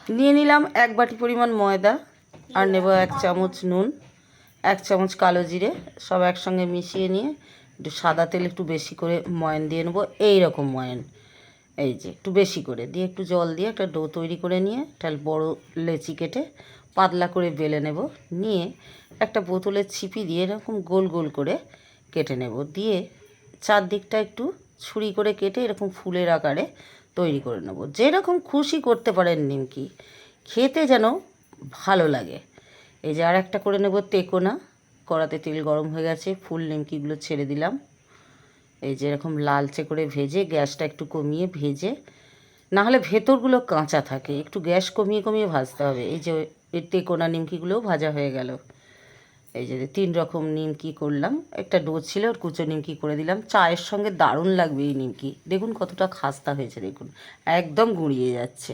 নিয়ে নিলাম 1 বাটি পরিমাণ ময়দা, আর নেব 1 চামচ নুন, 1 চামচ কালো জিরে, সব একসঙ্গে মিশিয়ে নিয়ে একটু সাদা তেল একটু বেশি করে ময়ান দিয়ে নেবো। এই রকম ময়ান, এই যে একটু বেশি করে দিয়ে একটু জল দিয়ে একটা ডো তৈরি করে নিয়ে একটা বড় লেচি কেটে পাতলা করে বেলে নেব। নিয়ে একটা বোতলের ছিপি দিয়ে এরকম গোল গোল করে কেটে নেব। দিয়ে চারদিকটা একটু ছুরি করে কেটে এরকম ফুলের আকারে তৈরি করে নেব। যেরকম খুশি করতে পারেন নিমকি, খেতে যেন ভালো লাগে। এই যে আর একটা করে নেব তেকোনা। কড়াতে তেল গরম হয়ে গেছে, ফুল নিমকিগুলো ছেড়ে দিলাম। এই যে এরকম লালচে করে ভেজে, গ্যাসটা একটু কমিয়ে ভেজে, না হলে ভেতরগুলো কাঁচা থাকে, একটু গ্যাস কমিয়ে কমিয়ে ভাজতে হবে। এই যে এই তেকোনা নিমকিগুলোও ভাজা হয়ে গেল। এই যে 3 রকম নিমকি করলাম। একটা ডো ছিল, ওর কুচো নিমকি করে দিলাম। চায়ের সঙ্গে দারুণ লাগবে এই নিমকি। দেখুন কতটা খাস্তা হয়েছে, দেখুন একদম গুঁড়িয়ে যাচ্ছে।